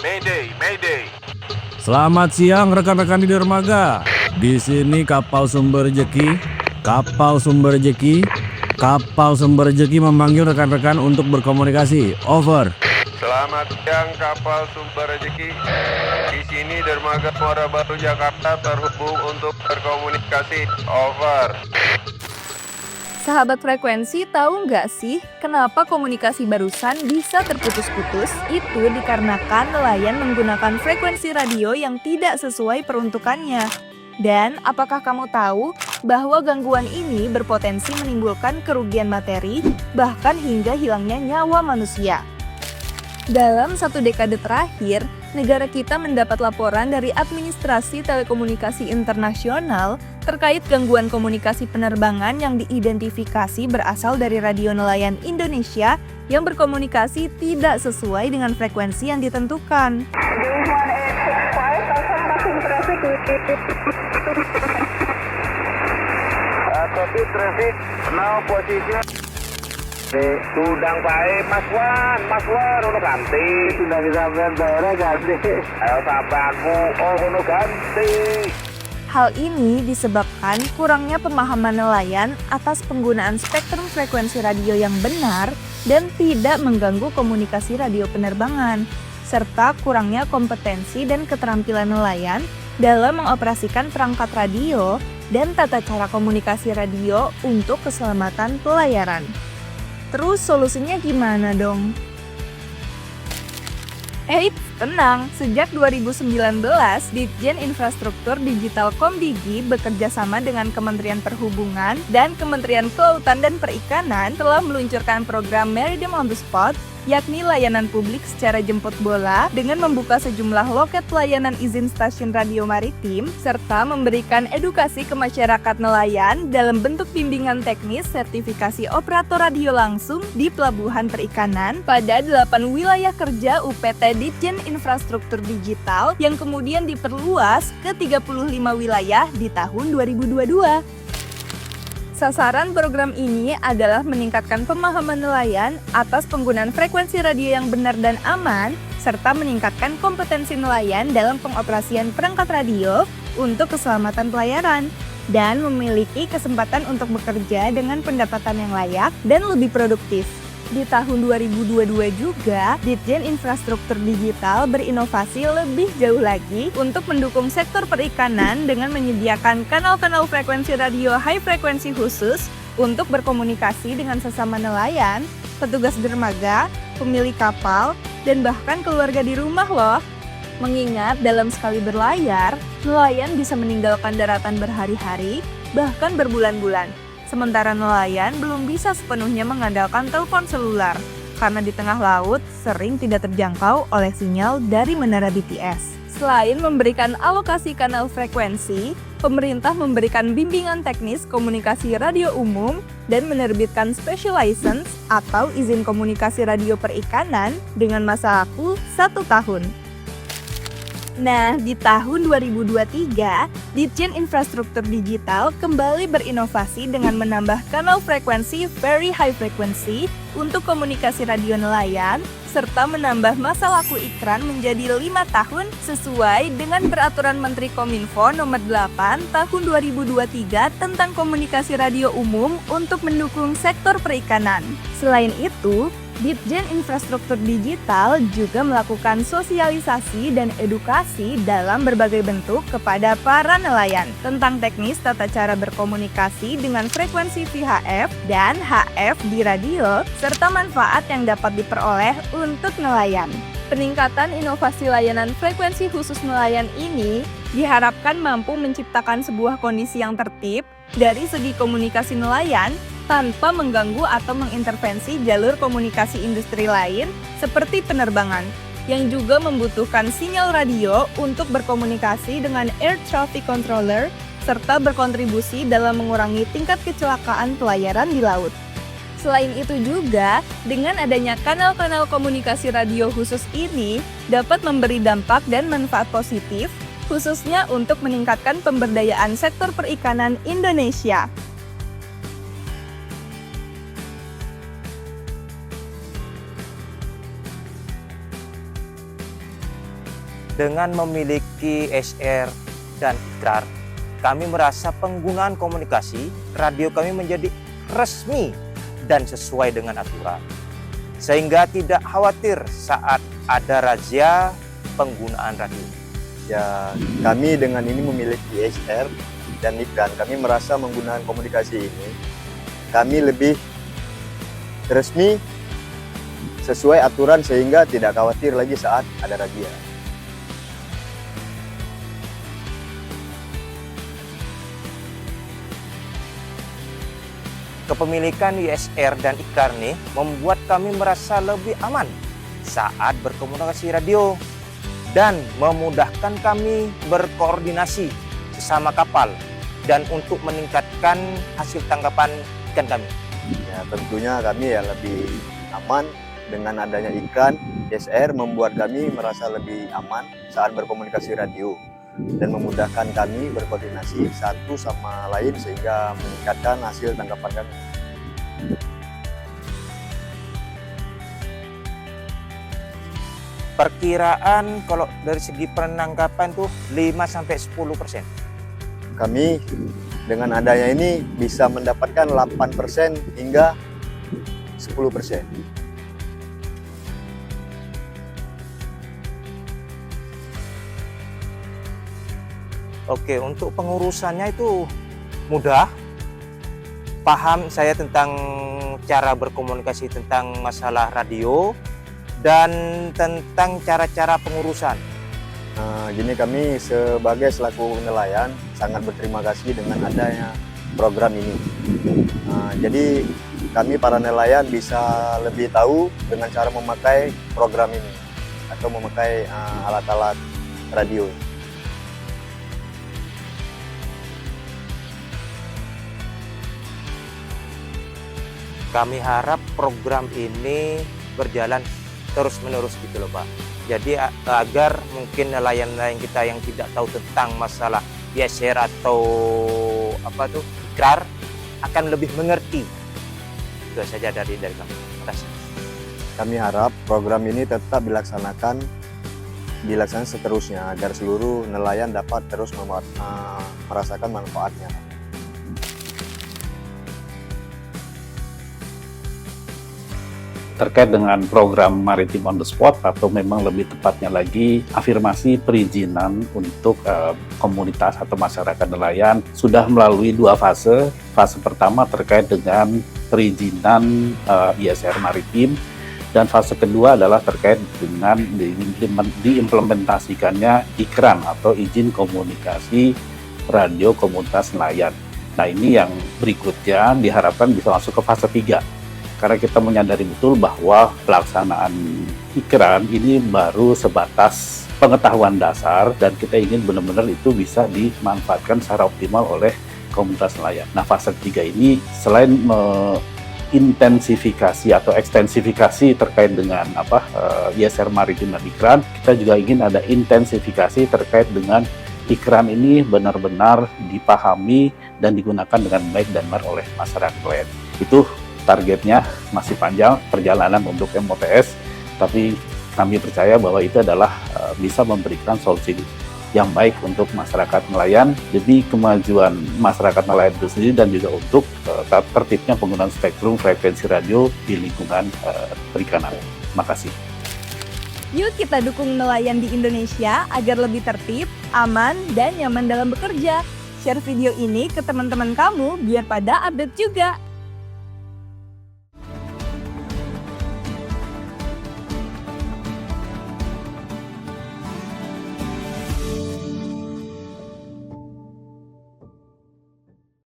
Mayday, Mayday. Selamat siang rekan-rekan di dermaga. Di sini kapal sumber rejeki. Kapal sumber rejeki. Kapal sumber rejeki memanggil rekan-rekan untuk berkomunikasi. Over. Selamat siang kapal sumber rejeki. Di sini dermaga Muara Baru Jakarta terhubung untuk berkomunikasi. Over. Sahabat frekuensi, tahu nggak sih kenapa komunikasi barusan bisa terputus-putus? Itu dikarenakan nelayan menggunakan frekuensi radio yang tidak sesuai peruntukannya. Dan apakah kamu tahu bahwa gangguan ini berpotensi menimbulkan kerugian materi, bahkan hingga hilangnya nyawa manusia? Dalam 1 dekade terakhir, negara kita mendapat laporan dari Administrasi Telekomunikasi Internasional terkait gangguan komunikasi penerbangan yang diidentifikasi berasal dari radio nelayan Indonesia yang berkomunikasi tidak sesuai dengan frekuensi yang ditentukan. Copy traffic, now position. Sudang pae Mas Wan, ono ganti. Sudah disampaikan daerah ganti. Ayo sampeanmu, ono ganti. Hal ini disebabkan kurangnya pemahaman nelayan atas penggunaan spektrum frekuensi radio yang benar dan tidak mengganggu komunikasi radio penerbangan, serta kurangnya kompetensi dan keterampilan nelayan dalam mengoperasikan perangkat radio dan tata cara komunikasi radio untuk keselamatan pelayaran. Terus solusinya gimana dong? Tenang, sejak 2019, Ditjen Infrastruktur Digital Komdigi bekerja sama dengan Kementerian Perhubungan dan Kementerian Kelautan dan Perikanan telah meluncurkan program Maritime on the Spot, yakni layanan publik secara jemput bola dengan membuka sejumlah loket pelayanan izin stasiun radio maritim serta memberikan edukasi ke masyarakat nelayan dalam bentuk bimbingan teknis sertifikasi operator radio langsung di pelabuhan perikanan pada 8 wilayah kerja UPT Ditjen Infrastruktur Digital yang kemudian diperluas ke 35 wilayah di tahun 2022. Sasaran program ini adalah meningkatkan pemahaman nelayan atas penggunaan frekuensi radio yang benar dan aman, serta meningkatkan kompetensi nelayan dalam pengoperasian perangkat radio untuk keselamatan pelayaran, dan memiliki kesempatan untuk bekerja dengan pendapatan yang layak dan lebih produktif. Di tahun 2022 juga, Ditjen Infrastruktur Digital berinovasi lebih jauh lagi untuk mendukung sektor perikanan dengan menyediakan kanal-kanal frekuensi radio high frekuensi khusus untuk berkomunikasi dengan sesama nelayan, petugas dermaga, pemilik kapal, dan bahkan keluarga di rumah loh. Mengingat dalam sekali berlayar, nelayan bisa meninggalkan daratan berhari-hari, bahkan berbulan-bulan. Sementara nelayan belum bisa sepenuhnya mengandalkan telepon selular, karena di tengah laut sering tidak terjangkau oleh sinyal dari menara BTS. Selain memberikan alokasi kanal frekuensi, pemerintah memberikan bimbingan teknis komunikasi radio umum dan menerbitkan special license atau izin komunikasi radio perikanan dengan masa laku 1 tahun. Nah, di tahun 2023, Ditjen Infrastruktur Digital kembali berinovasi dengan menambah kanal frekuensi very high frequency untuk komunikasi radio nelayan, serta menambah masa laku ikran menjadi 5 tahun sesuai dengan Peraturan Menteri Kominfo Nomor 8 Tahun 2023 tentang komunikasi radio umum untuk mendukung sektor perikanan. Selain itu, Ditjen Infrastruktur Digital juga melakukan sosialisasi dan edukasi dalam berbagai bentuk kepada para nelayan tentang teknis tata cara berkomunikasi dengan frekuensi VHF dan HF di radio, serta manfaat yang dapat diperoleh untuk nelayan. Peningkatan inovasi layanan frekuensi khusus nelayan ini diharapkan mampu menciptakan sebuah kondisi yang tertib dari segi komunikasi nelayan tanpa mengganggu atau mengintervensi jalur komunikasi industri lain seperti penerbangan, yang juga membutuhkan sinyal radio untuk berkomunikasi dengan air traffic controller, serta berkontribusi dalam mengurangi tingkat kecelakaan pelayaran di laut. Selain itu juga, dengan adanya kanal-kanal komunikasi radio khusus ini dapat memberi dampak dan manfaat positif, khususnya untuk meningkatkan pemberdayaan sektor perikanan Indonesia. Dengan memiliki SR dan IKRAR, kami merasa penggunaan komunikasi radio kami menjadi resmi dan sesuai dengan aturan. Sehingga tidak khawatir saat ada razia penggunaan radio. Ya, kami dengan ini memiliki SR dan IKRAR, kami merasa menggunakan komunikasi ini, kami lebih resmi sesuai aturan sehingga tidak khawatir lagi saat ada razia. Kepemilikan ISR dan IKRAR nih membuat kami merasa lebih aman saat berkomunikasi radio dan memudahkan kami berkoordinasi sesama kapal dan untuk meningkatkan hasil tangkapan ikan kami. Ya, tentunya kami ya lebih aman dengan adanya IKRAR, ISR membuat kami merasa lebih aman saat berkomunikasi radio dan memudahkan kami berkoordinasi satu sama lain sehingga meningkatkan hasil tangkapan kami. Perkiraan kalau dari segi penangkapan tuh 5-10%. Kami dengan adanya ini bisa mendapatkan 8% hingga 10%. Oke, untuk pengurusannya itu mudah. Paham saya tentang cara berkomunikasi tentang masalah radio dan tentang cara-cara pengurusan. Gini, kami sebagai selaku nelayan sangat berterima kasih dengan adanya program ini. Jadi kami para nelayan bisa lebih tahu dengan cara memakai program ini atau memakai alat-alat radio. Kami harap program ini berjalan terus-menerus gitu loh Pak. Jadi agar mungkin nelayan-nelayan kita yang tidak tahu tentang masalah ISR atau IKRAR akan lebih mengerti. Itu saja dari kami. Terima kasih. Kami harap program ini tetap dilaksanakan seterusnya agar seluruh nelayan dapat terus merasakan manfaatnya. Terkait dengan program Maritim on the Spot atau memang lebih tepatnya lagi afirmasi perizinan untuk komunitas atau masyarakat nelayan sudah melalui 2 fase. Fase pertama terkait dengan perizinan ISR Maritim dan fase kedua adalah terkait dengan diimplementasikannya IKRAN atau izin komunikasi radio komunitas nelayan. Nah, ini yang berikutnya diharapkan bisa masuk ke fase 3. Karena kita menyadari betul bahwa pelaksanaan IKRAN ini baru sebatas pengetahuan dasar dan kita ingin benar-benar itu bisa dimanfaatkan secara optimal oleh komunitas nelayan. Nah, fase 3 ini selain intensifikasi atau ekstensifikasi terkait dengan ISR Maritim dan IKRAN, kita juga ingin ada intensifikasi terkait dengan IKRAN ini benar-benar dipahami dan digunakan dengan baik dan benar oleh masyarakat nelayan. Itu targetnya masih panjang perjalanan untuk MOTS, tapi kami percaya bahwa itu adalah bisa memberikan solusi yang baik untuk masyarakat nelayan demi kemajuan masyarakat nelayan itu sendiri dan juga untuk tertibnya penggunaan spektrum frekuensi radio di lingkungan perikanan. Terima kasih. Yuk kita dukung nelayan di Indonesia agar lebih tertib, aman, dan nyaman dalam bekerja. Share video ini ke teman-teman kamu biar pada update juga.